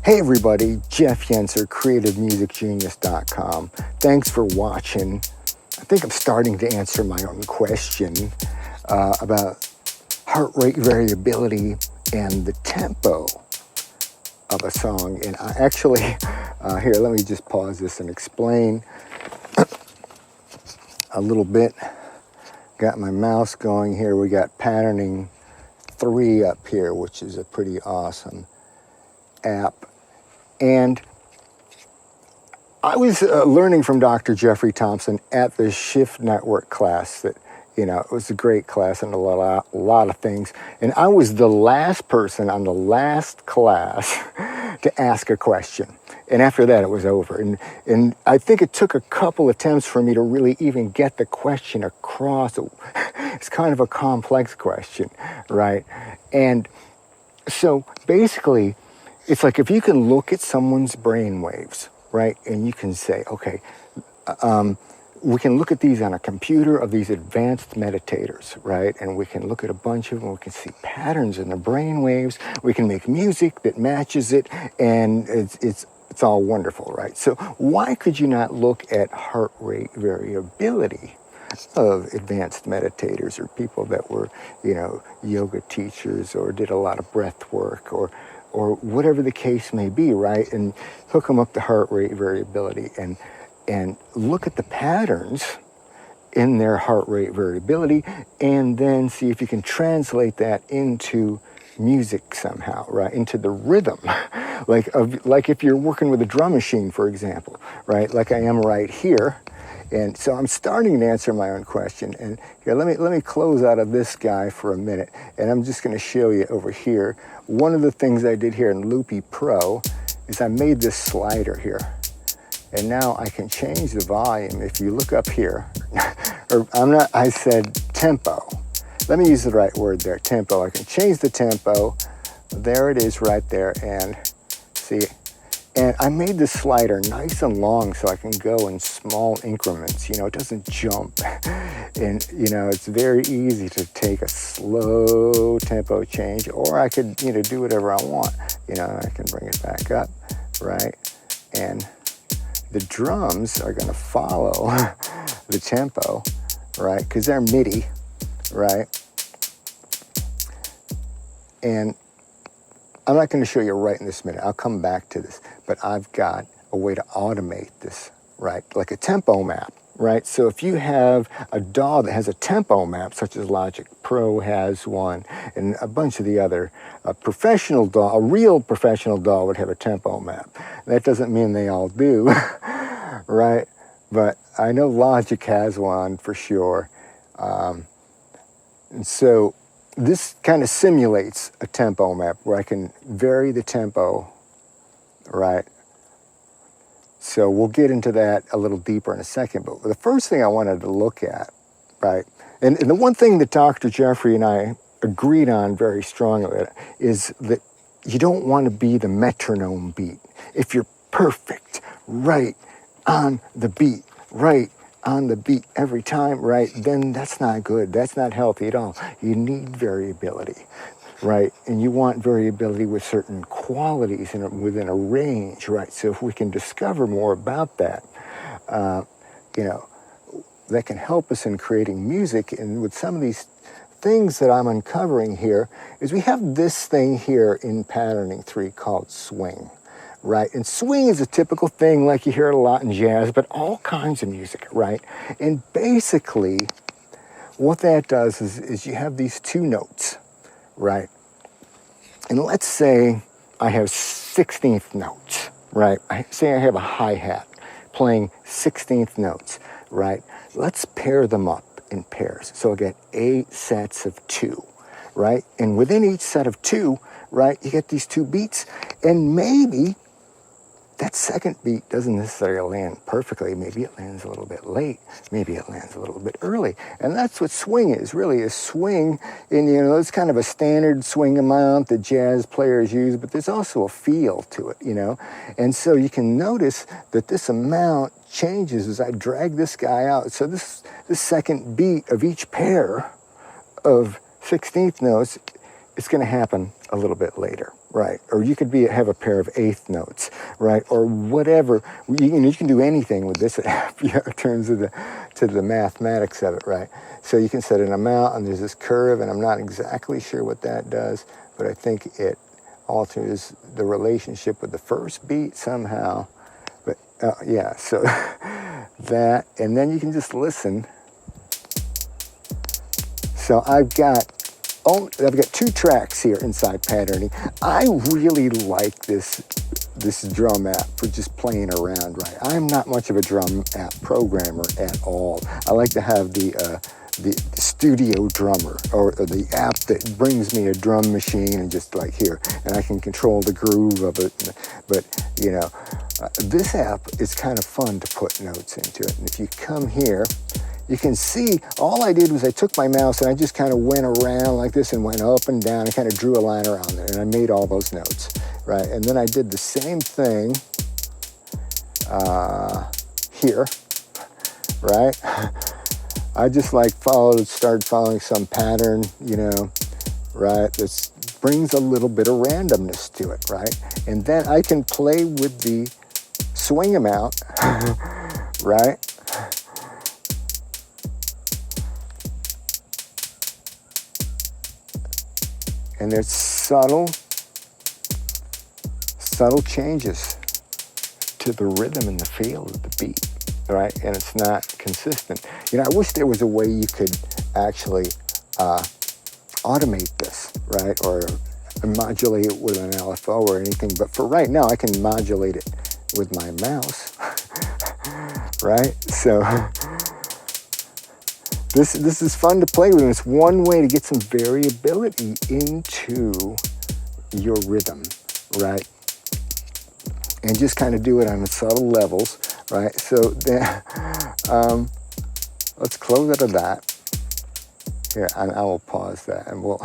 Hey everybody, Jeff Yenser, CreativeMusicGenius.com. Thanks for watching. I think I'm starting to answer my own question about heart rate variability and the tempo of a song. And I actually, here, let me just pause this and explain a little bit. Got my mouse going here. We got patterning 3 up here, which is a pretty awesome app. And I was learning from Dr. Jeffrey Thompson at the Shift Network class that, it was a great class and a lot of things. And I was the last person on the last class to ask a question. And after that, it was over. And I think it took a couple attempts for me to really even get the question across. It's kind of a complex question, right? And so basically, it's like if you can look at someone's brain waves, right? And you can say, okay, we can look at these on a computer of these advanced meditators, right? And we can look at a bunch of them. We can see patterns in the brain waves. We can make music that matches it. And it's all wonderful, right? So why could you not look at heart rate variability of advanced meditators or people that were, yoga teachers or did a lot of breath work or whatever the case may be, right? And hook them up to heart rate variability and look at the patterns in their heart rate variability and then see if you can translate that into music somehow, right? Into the rhythm. like if you're working with a drum machine, for example, right? Like I am right here. And so I'm starting to answer my own question. And here, let me close out of this guy for a minute. And I'm just going to show you over here. One of the things I did here in Loopy Pro is I made this slider here. And now I can change the volume. If you look up here, I said tempo. Let me use the right word there, tempo. I can change the tempo. There it is right there. And see, and I made this slider nice and long so I can go in small increments. It doesn't jump. And, it's very easy to take a slow tempo change, or I could, do whatever I want. I can bring it back up, right? And the drums are going to follow the tempo, right? Because they're MIDI, right? And I'm not going to show you right in this minute. I'll come back to this. But I've got a way to automate this, right? Like a tempo map, right? So if you have a DAW that has a tempo map, such as Logic Pro has one, and a bunch of the other professional DAW, a real professional DAW would have a tempo map. That doesn't mean they all do, right? But I know Logic has one for sure. And so this kind of simulates a tempo map where I can vary the tempo, right? So we'll get into that a little deeper in a second. But the first thing I wanted to look at, right? And the one thing that Dr. Jeffrey and I agreed on very strongly is that you don't want to be the metronome beat. If you're perfect, right on the beat, right on the beat every time, right, then that's not good. That's not healthy at all. You need variability, right? And you want variability with certain qualities and within a range, right? So if we can discover more about that, that can help us in creating music. And with some of these things that I'm uncovering here is we have this thing here in patterning 3 called swing. Right? And swing is a typical thing like you hear it a lot in jazz, but all kinds of music, right? And basically, what that does is you have these 2 notes, right? And let's say I have 16th notes, right? Say I have a hi-hat playing 16th notes, right? Let's pair them up in pairs. So I get 8 sets of 2, right? And within each set of 2, right, you get these 2 beats, and maybe that second beat doesn't necessarily land perfectly. Maybe it lands a little bit late. Maybe it lands a little bit early. And that's what swing is, really, is swing. And, it's kind of a standard swing amount that jazz players use, but there's also a feel to it, And so you can notice that this amount changes as I drag this guy out. So this second beat of each pair of 16th notes, it's going to happen a little bit later. right? Or you could have a pair of eighth notes, right? Or whatever. You can do anything with this app, in terms of the mathematics of it, right? So you can set an amount, and there's this curve, and I'm not exactly sure what that does, but I think it alters the relationship with the first beat somehow. But yeah, so that, and then you can just listen. So I've got 2 tracks here inside patterning. I really like this drum app for just playing around, right? I'm not much of a drum app programmer at all. I like to have the studio drummer, or the app that brings me a drum machine and just like here, and I can control the groove of it. But this app is kind of fun to put notes into it. And if you come here, you can see all I did was I took my mouse and I just kind of went around like this and went up and down and kind of drew a line around there, and I made all those notes, right? And then I did the same thing here, right? I just started following some pattern, right? This brings a little bit of randomness to it, right? And then I can play with the swing amount, right? And there's subtle changes to the rhythm and the feel of the beat, right? And it's not consistent. I wish there was a way you could actually automate this, right? Or modulate it with an LFO or anything. But for right now, I can modulate it with my mouse, right? So this is fun to play with, and it's one way to get some variability into your rhythm, right? And just kind of do it on subtle levels, right? So then, let's close out of that. Here, and I will pause that, and we'll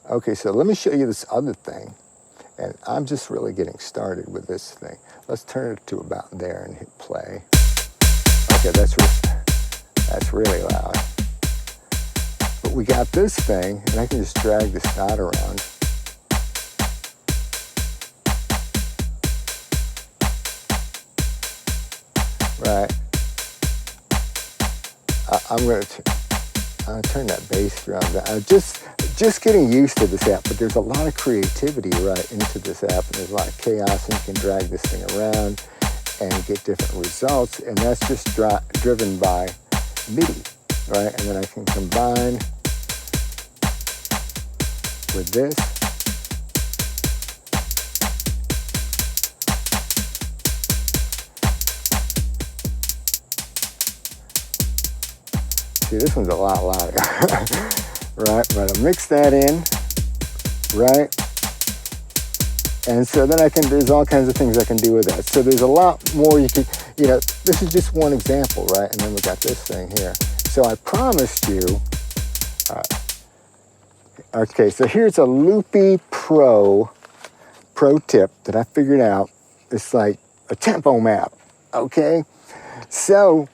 okay, so let me show you this other thing. And I'm just really getting started with this thing. Let's turn it to about there and hit play. Okay, that's really loud. But we got this thing, and I can just drag this dot around. Right. I'm going to turn that bass drum down. Just getting used to this app, but there's a lot of creativity right into this app, and there's a lot of chaos, and you can drag this thing around and get different results, and that's just driven by MIDI, right? And then I can combine with this. See, this one's a lot louder, right? But I'll mix that in, right? And so then there's all kinds of things I can do with that. So there's a lot more you can, this is just one example, right? And then we got this thing here. So I promised you, okay, so here's a Loopy Pro tip that I figured out. It's like a tempo map, okay? So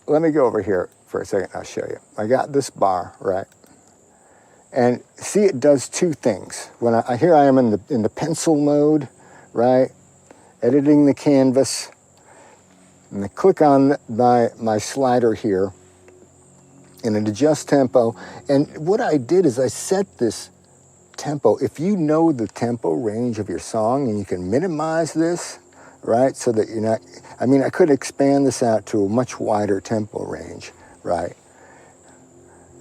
let me go over here for a second. I'll show you. I got this bar, right? And see, it does 2 things. When here I am in the pencil mode, right? Editing the canvas. And I click on my slider here, and it adjusts tempo. And what I did is I set this tempo. If you know the tempo range of your song, and you can minimize this, right? So that you're not, I could expand this out to a much wider tempo range, right?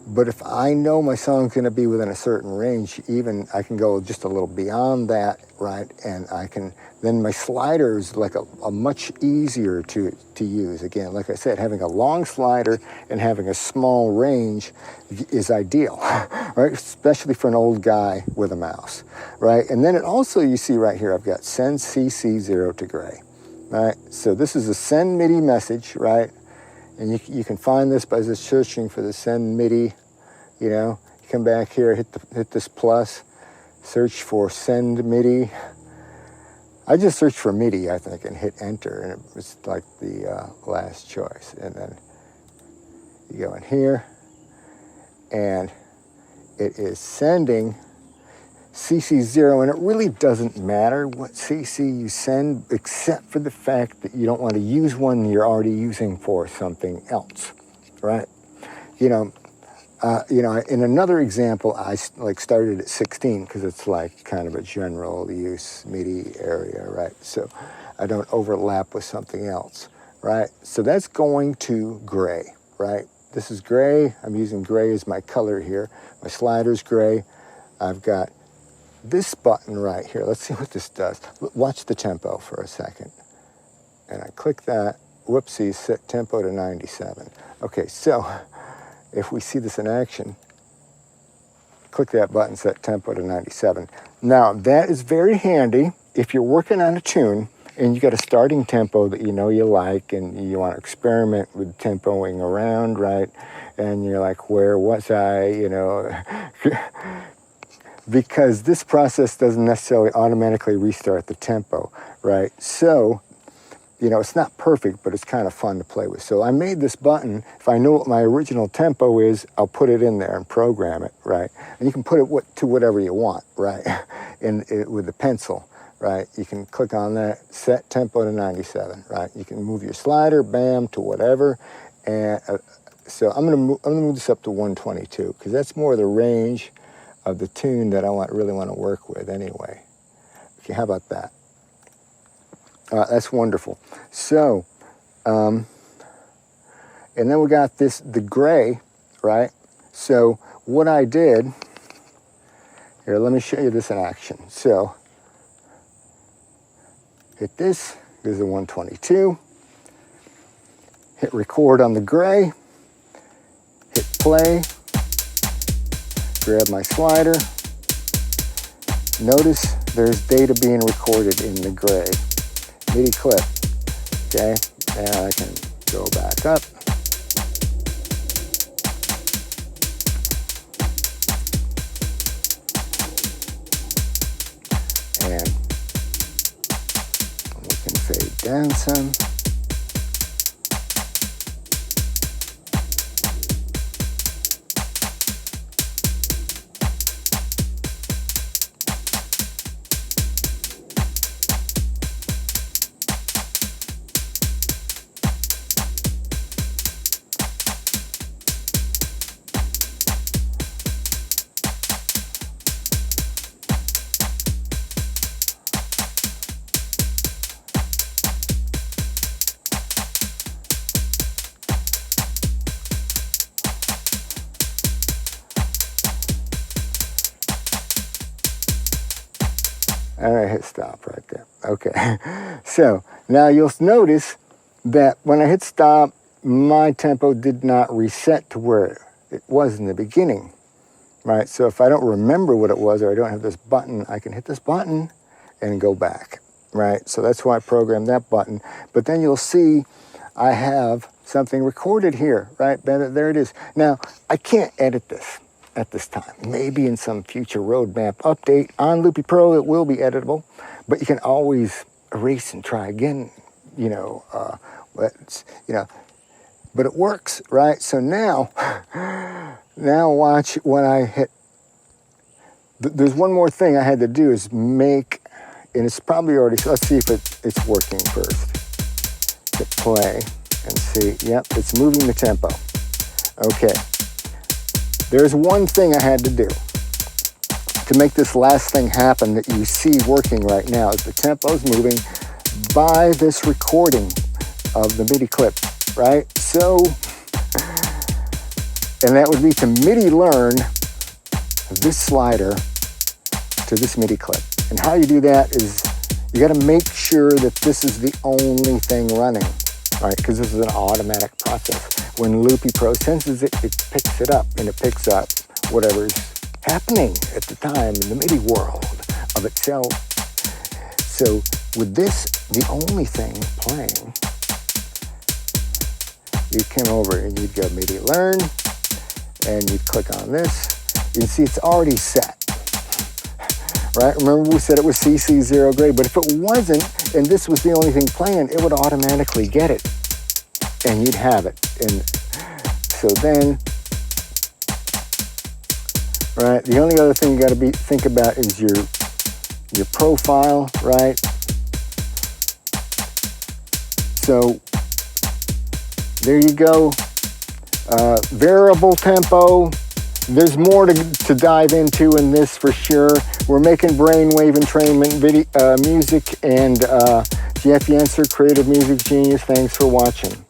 But if I know my song's going to be within a certain range, even I can go just a little beyond that, right? And then my slider is like a much easier to use. Again, like I said, having a long slider and having a small range is ideal, right? Especially for an old guy with a mouse, right? And then it also, you see right here, I've got send CC 0 to gray, right? So this is a send MIDI message, right? And you can find this by just searching for the send MIDI, You come back here, hit this plus, search for send MIDI. I just searched for MIDI, I think, and hit enter, and it was like the last choice. And then you go in here, and it is sending CC0, and it really doesn't matter what CC you send, except for the fact that you don't want to use one you're already using for something else, right? In another example, I started at 16 because it's like kind of a general use MIDI area, right? So I don't overlap with something else, right? So that's going to gray, right? This is gray. I'm using gray as my color here. My slider's gray. I've got this button right here. Let's see what this does. Watch the tempo for a second. And I click that. Whoopsie, set tempo to 97. Okay, so if we see this in action, click that button, set tempo to 97. Now, that is very handy if you're working on a tune and you got a starting tempo that you know you like and you want to experiment with tempoing around, right? And you're like, where was I, because this process doesn't necessarily automatically restart the tempo, right? So, it's not perfect, but it's kind of fun to play with. So I made this button. If I know what my original tempo is, I'll put it in there and program it, right? And you can put it to whatever you want, right? With the pencil, right? You can click on that, set tempo to 97, right? You can move your slider, bam, to whatever. And so I'm gonna move this up to 122 because that's more the range of the tune that I really want to work with anyway. Okay, how about that? That's wonderful. So, and then we got the gray, right? So what I did, here, let me show you this in action. So, hit this, there's a 122. Hit record on the gray. Hit play. Grab my slider. Notice there's data being recorded in the gray. MIDI clip, okay? Now I can go back up. And we can fade down some. All right, hit stop right there. Okay, so now you'll notice that when I hit stop, my tempo did not reset to where it was in the beginning, right? So if I don't remember what it was or I don't have this button, I can hit this button and go back, right? So that's why I programmed that button. But then you'll see I have something recorded here, right? There it is. Now, I can't edit this at this time. Maybe in some future roadmap update on Loopy Pro it will be editable, but you can always erase and try again, but it works, right? So now watch when I hit, there's one more thing I had to do is make, and it's probably already, let's see if it's working first. Hit play and see, yep, it's moving the tempo. Okay. There's one thing I had to do to make this last thing happen that you see working right now is the tempo's moving by this recording of the MIDI clip, right? So, and that would be to MIDI learn this slider to this MIDI clip. And how you do that is you got to make sure that this is the only thing running, right? Because this is an automatic process. When Loopy Pro senses it, it picks it up, and it picks up whatever's happening at the time in the MIDI world of itself. So with this, the only thing playing, you'd come over and you'd go MIDI learn, and you'd click on this. You can see it's already set, right? Remember we said it was CC0 gray, but if it wasn't, and this was the only thing playing, it would automatically get it, and you'd have it. And so then, right? The only other thing you got to think about is your profile, right? So there you go. Variable tempo. There's more to dive into in this for sure. We're making brainwave entrainment video, music, and Jeff Yenser, Creative Music Genius. Thanks for watching.